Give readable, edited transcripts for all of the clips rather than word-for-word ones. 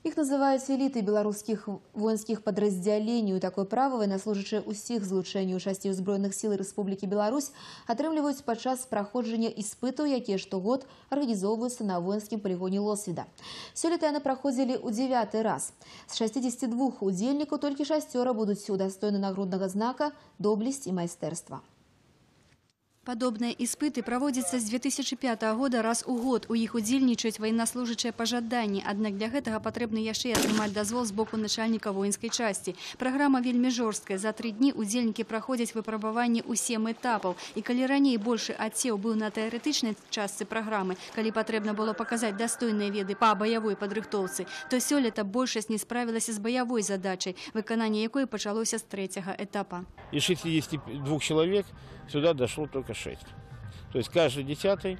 Их называют элитой белорусских воинских подразделений. Такое право военнослужащие усіх злучэнняў часцей узброеных сил Республики Беларусь атрымліваюць падчас праходжання іспытаў, якія штогод арганізоўваюцца на воинскім полигоне Лосвіда. Сёлета яны праходзілі ў 9-й раз. З 62 удзельнікаў толькі 6 будуць удостоены нагруднага знака «Доблесть и майстэрства». Подобные испыты проводятся с 2005 года раз у год. У іх удзельнічаюць военнослужащие по жаданні. Аднак для гэтага патрэбна яшчэ атрымаць дазвол з боку начальника воинской части. Программа вельмі жорсткая. За 3 дні удзельнікі праходзяць выпрабаванні ў 7 этапаў. І калі раней больше адсеў быў на тэарэтычнай частцы праграмы, калі патрэбна было паказаць дастойныя веды па баявой падрыхтоўцы, то сёлета большасць не справілася з баявой задачай, выкананне якой пачалося з 3-го этапа. Из 62 человек сюда дошло только 6. То есть каждый 10-й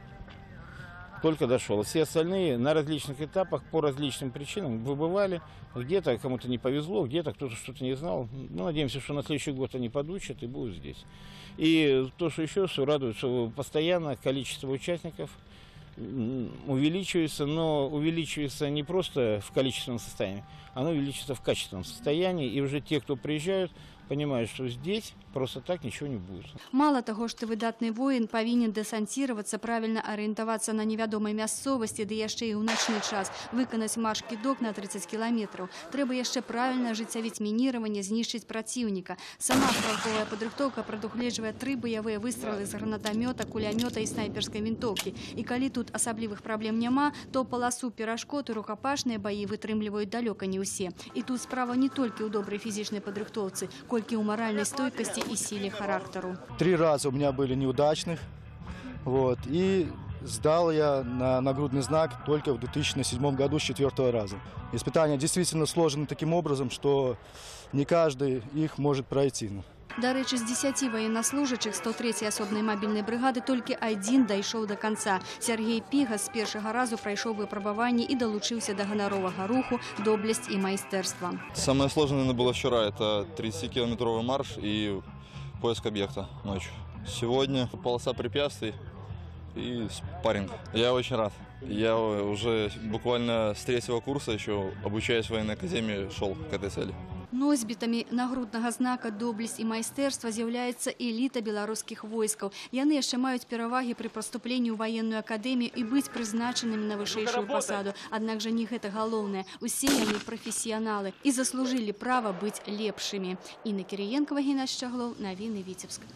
только дошел. Все остальные на различных этапах по различным причинам выбывали. Где-то кому-то не повезло, где-то кто-то что-то не знал. Ну, надеемся, что на следующий год они подучат и будут здесь. И то, что еще все радует, что постоянно количество участников увеличивается, но увеличивается не просто в количественном состоянии, оно увеличивается в качественном состоянии. И уже те, кто приезжают, понимают, что здесь просто так ничего не будет. Мало того, что выдатный воин повинен десантироваться, правильно ориентоваться на невядомой мясцовасці, да яшчэ і ў начны час, выканаць марш-кідок на 30 километров. Трэба яшчэ правильно ажыццявіць мініраванне, знішчыць праціўніка. Сама стралковая падрыхтоўка прадугледжвае 3 баявыя выстрелы з гранатамёта, кулямёта і снайперскай вінтоўкі. І калі тут асаблівых праблем няма, то паласу перашкод і рукапашныя баі вытрымліваюць далёка не ўсе. І тут справа не толькі ў добрай фізічнай падрыхтоўцы, колькі ў маральнай стойкасці и силе характеру. 3 раза у меня были неудачных, и сдал я на нагрудный знак только в 2007 году с 4-го раза. Испытания действительно сложены таким образом, что не каждый их может пройти. До речі, з 10 военнослужащих 103-й особной мобильной бригады только один дійшов до конца. Сергей Піга з першого разу пройшов випробування і долучився до гонорового руху «Доблесть и майстерство». Самое сложное, наверное, было вчера. Это 30-километровый марш и поиск объекта ночью. Сегодня полоса препятствий и спарринг. Я очень рад. Я уже буквально с 3-го курса, еще обучаясь в военной академии, шел к этой цели. Носьбітамі нагруднага знака «Доблесть і майстэрства» з'яўляецца эліта беларускіх войскаў. Яны яшчэ маюць перавагі пры паступленні ў военную акадэмію і быць прызначанымі на вышэйшую пасаду. Аднак жа не гэта галоўнае. Усе яны прафесіяналы і заслужылі права быць лепшымі. Інна Кірыенкава, Геннадзь Шчаглоў, навіны Віцебск.